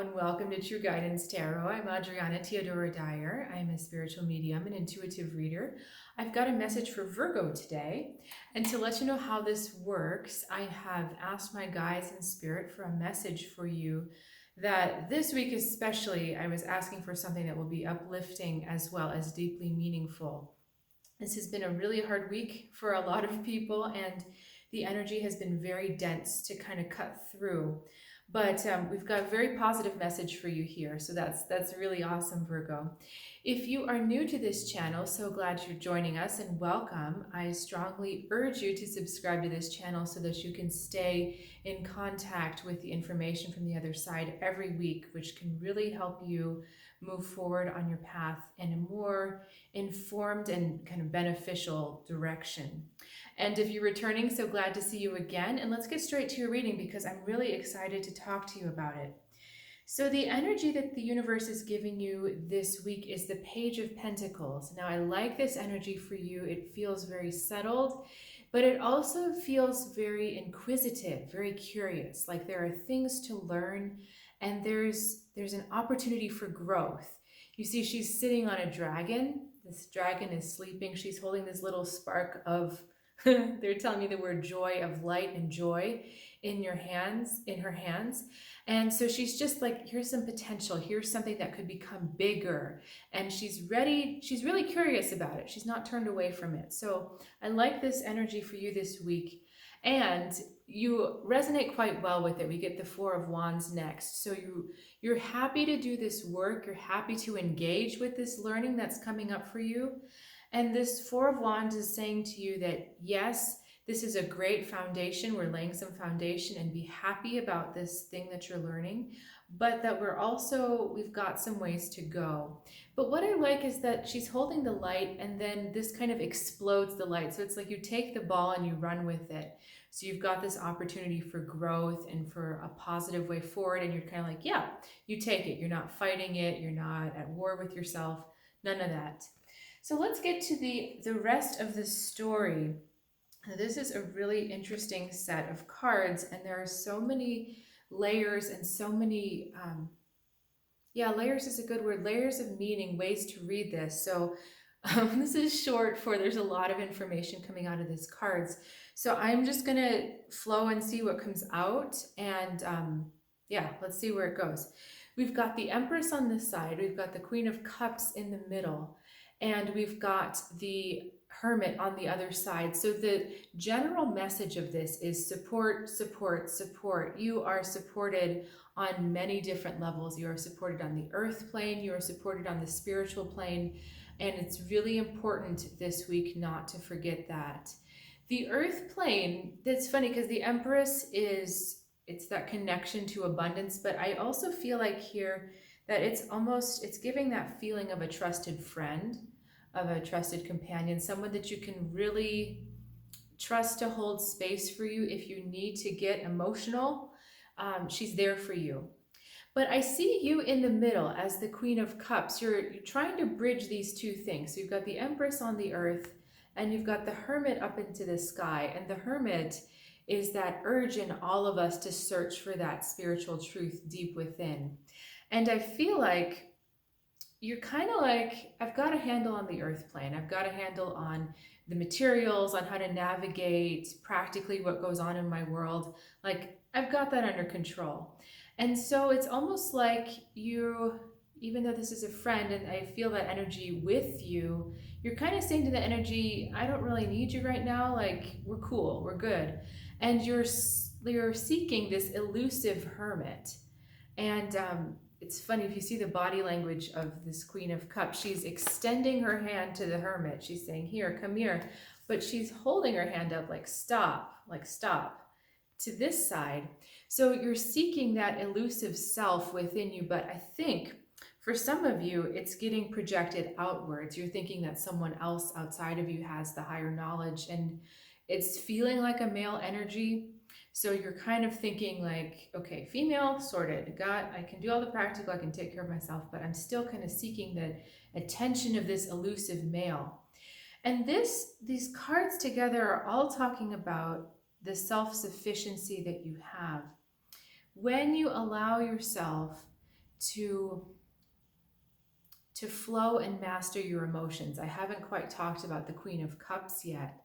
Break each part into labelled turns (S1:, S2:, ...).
S1: and welcome to True Guidance Tarot. I'm Adriana Teodoro-Dier. I'm a spiritual medium and intuitive reader. I've got a message for Virgo today. And to let you know how this works, I have asked my guides in spirit for a message for you that this week especially, I was asking for something that will be uplifting as well as deeply meaningful. This has been a really hard week for a lot of people, and the energy has been very dense to kind of cut through. But we've got a very positive message for you here, so that's really awesome, Virgo. If you are new to this channel, so glad you're joining us and welcome. I strongly urge you to subscribe to this channel so that you can stay in contact with the information from the other side every week, which can really help you move forward on your path in a more informed and kind of beneficial direction. And if you're returning, so glad to see you again. And let's get straight to your reading because I'm really excited to talk to you about it. So the energy that the universe is giving you this week is the Page of Pentacles. Now, I like this energy for you. It feels very settled, but it also feels very inquisitive, very curious, like there are things to learn and there's an opportunity for growth. You see, she's sitting on a dragon. This dragon is sleeping. She's holding this little spark of they're telling me the word joy, of light and joy in her hands. And so she's just like, here's some potential. Here's something that could become bigger. And she's ready. She's really curious about it. She's not turned away from it. So I like this energy for you this week. And you resonate quite well with it. We get the Four of Wands next. So you're happy to do this work. You're happy to engage with this learning that's coming up for you. And this Four of Wands is saying to you that, yes, this is a great foundation. We're laying some foundation, and be happy about this thing that you're learning, but that we've got some ways to go. But what I like is that she's holding the light, and then this kind of explodes the light. So it's like you take the ball and you run with it. So you've got this opportunity for growth and for a positive way forward. And you're kind of like, yeah, you take it. You're not fighting it. You're not at war with yourself. None of that. So let's get to the rest of the story. This is a really interesting set of cards, and there are so many layers and so many, layers is a good word, layers of meaning, ways to read this. So this is short for, there's a lot of information coming out of these cards. So I'm just going to flow and see what comes out, and let's see where it goes. We've got the Empress on this side, we've got the Queen of Cups in the middle, and we've got the Hermit on the other side. So the general message of this is support, support, support. You are supported on many different levels. You are supported on the earth plane, you are supported on the spiritual plane, and it's really important this week not to forget that. The earth plane, that's funny because the Empress it's that connection to abundance, but I also feel like here that it's giving that feeling of a trusted friend, of a trusted companion, someone that you can really trust to hold space for you if you need to get emotional. She's there for you. But I see you in the middle as the Queen of Cups. You're trying to bridge these two things. So you've got the Empress on the earth, and you've got the Hermit up into the sky. And the Hermit is that urge in all of us to search for that spiritual truth deep within. And I feel like you're kind of like, I've got a handle on the earth plane. I've got a handle on the materials, on how to navigate practically what goes on in my world. Like, I've got that under control. And so it's almost like even though this is a friend and I feel that energy with you, you're kind of saying to the energy, I don't really need you right now. Like, we're cool, we're good. And you're seeking this elusive Hermit. And it's funny, if you see the body language of this Queen of Cups, she's extending her hand to the Hermit. She's saying, here, come here. But she's holding her hand up like stop to this side. So you're seeking that elusive self within you. But I think for some of you, it's getting projected outwards. You're thinking that someone else outside of you has the higher knowledge, and it's feeling like a male energy. So you're kind of thinking like, okay, female, sorted, I can do all the practical, I can take care of myself, but I'm still kind of seeking the attention of this elusive male. And these cards together are all talking about the self-sufficiency that you have. When you allow yourself to flow and master your emotions. I haven't quite talked about the Queen of Cups yet,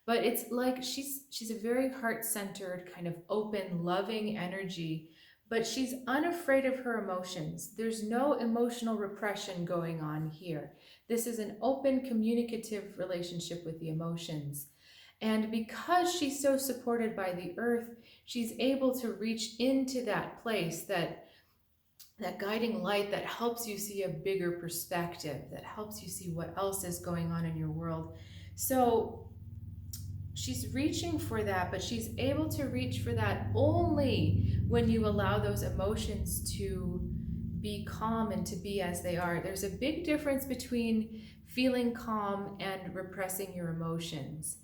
S1: but it's like she's a very heart-centered, kind of open, loving energy, but she's unafraid of her emotions. There's no emotional repression going on here. This is an open, communicative relationship with the emotions. And because she's so supported by the earth, she's able to reach into that place, that guiding light that helps you see a bigger perspective, that helps you see what else is going on in your world. So she's reaching for that, but she's able to reach for that only when you allow those emotions to be calm and to be as they are. There's a big difference between feeling calm and repressing your emotions.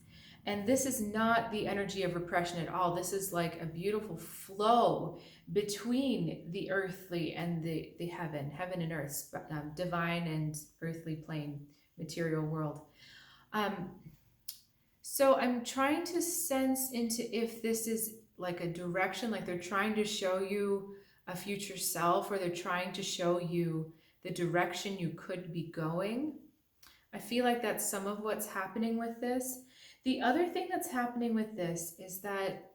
S1: And this is not the energy of repression at all. This is like a beautiful flow between the earthly and the heaven and earth, divine and earthly plane, material world. So I'm trying to sense into if this is like a direction, like they're trying to show you a future self, or they're trying to show you the direction you could be going. I feel like that's some of what's happening with this. The other thing that's happening with this is that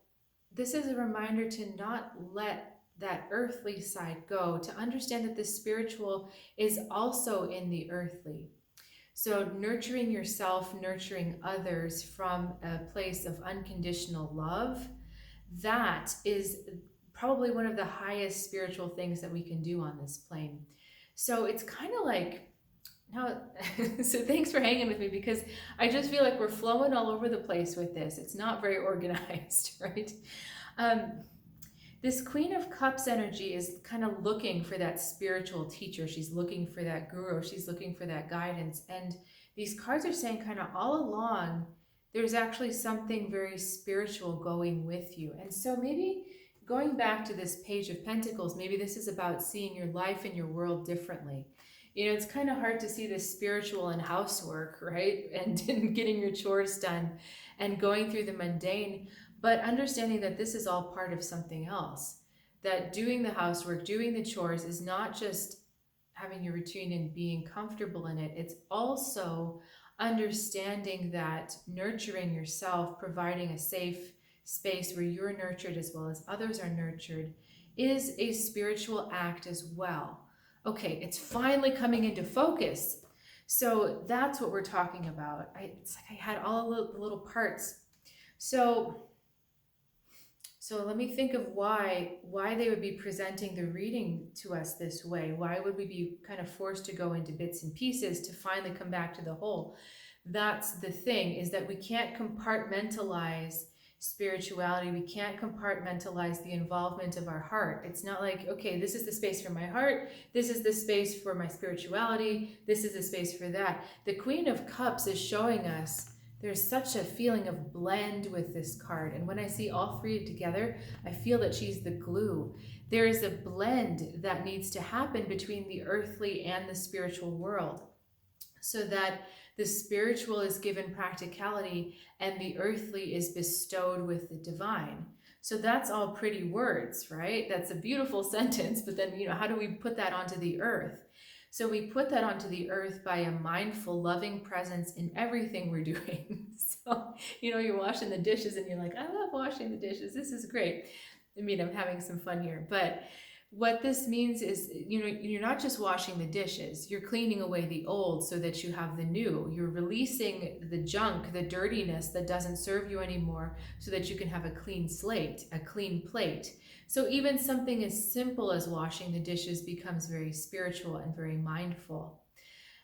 S1: this is a reminder to not let that earthly side go, to understand that the spiritual is also in the earthly. So nurturing yourself, nurturing others from a place of unconditional love, that is probably one of the highest spiritual things that we can do on this plane. So it's kind of like, now, so thanks for hanging with me, because I just feel like we're flowing all over the place with this. It's not very organized, right? This Queen of Cups energy is kind of looking for that spiritual teacher. She's looking for that guru. She's looking for that guidance. And these cards are saying kind of all along, there's actually something very spiritual going with you. And so maybe going back to this Page of Pentacles, maybe this is about seeing your life and your world differently. You know, it's kind of hard to see the spiritual in housework, right? And getting your chores done and going through the mundane, but understanding that this is all part of something else. That doing the housework, doing the chores is not just having your routine and being comfortable in it. It's also understanding that nurturing yourself, providing a safe space where you're nurtured as well as others are nurtured, is a spiritual act as well. Okay, it's finally coming into focus. So that's what we're talking about. It's like I had all the little parts. So let me think of why they would be presenting the reading to us this way. Why would we be kind of forced to go into bits and pieces to finally come back to the whole? That's the thing, is that we can't compartmentalize spirituality. We can't compartmentalize the involvement of our heart. It's not like, okay, this is the space for my heart, this is the space for my spirituality, this is the space for that. The Queen of Cups is showing us there's such a feeling of blend with this card. And when I see all three together, I feel that she's the glue. There is a blend that needs to happen between the earthly and the spiritual world, so that the spiritual is given practicality and the earthly is bestowed with the divine. So that's all pretty words, right? That's a beautiful sentence, but then, you know, how do we put that onto the earth? So we put that onto the earth by a mindful, loving presence in everything we're doing. So, you know, you're washing the dishes and you're like, I love washing the dishes. This is great. I mean, I'm having some fun here, but what this means is, you know, you're not just washing the dishes, you're cleaning away the old so that you have the new. You're releasing the junk, the dirtiness that doesn't serve you anymore, so that you can have a clean slate, a clean plate. So even something as simple as washing the dishes becomes very spiritual and very mindful.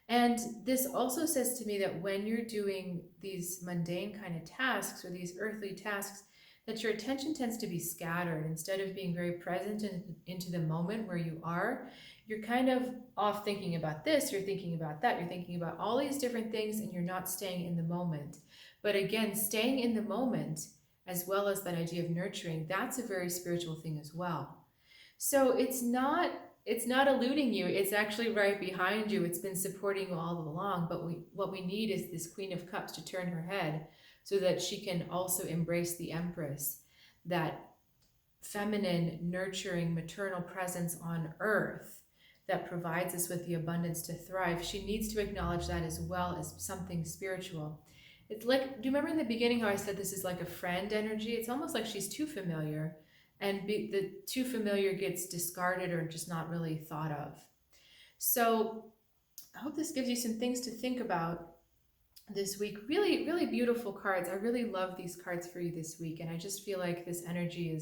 S1: And this also says to me that when you're doing these mundane kind of tasks, or these earthly tasks, that your attention tends to be scattered. Instead of being very present into the moment where you are, you're kind of off thinking about this, you're thinking about that, you're thinking about all these different things, and you're not staying in the moment. But again, staying in the moment, as well as that idea of nurturing, that's a very spiritual thing as well. So it's not eluding you, it's actually right behind you. It's been supporting you all along, but what we need is this Queen of Cups to turn her head, so that she can also embrace the Empress, that feminine, nurturing, maternal presence on earth, that provides us with the abundance to thrive, she needs to acknowledge that as well as something spiritual. It's like, do you remember in the beginning how I said this is like a friend energy? It's almost like she's too familiar, and the too familiar gets discarded or just not really thought of. So I hope this gives you some things to think about this week. Really, really beautiful cards. I really love these cards for you this week, and I just feel like this energy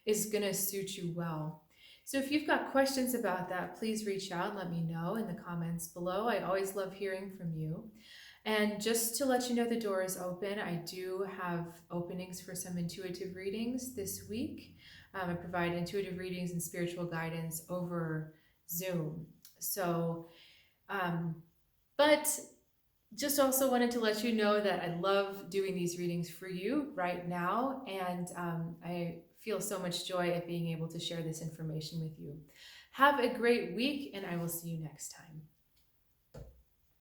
S1: is gonna suit you well. So if you've got questions about that, please reach out and let me know in the comments below. I always love hearing from you. And just to let you know, the door is open. I do have openings for some intuitive readings this week. I provide intuitive readings and spiritual guidance over Zoom. So, but just also wanted to let you know that I love doing these readings for you right now, and I feel so much joy at being able to share this information with you. Have a great week, and I will see you next time.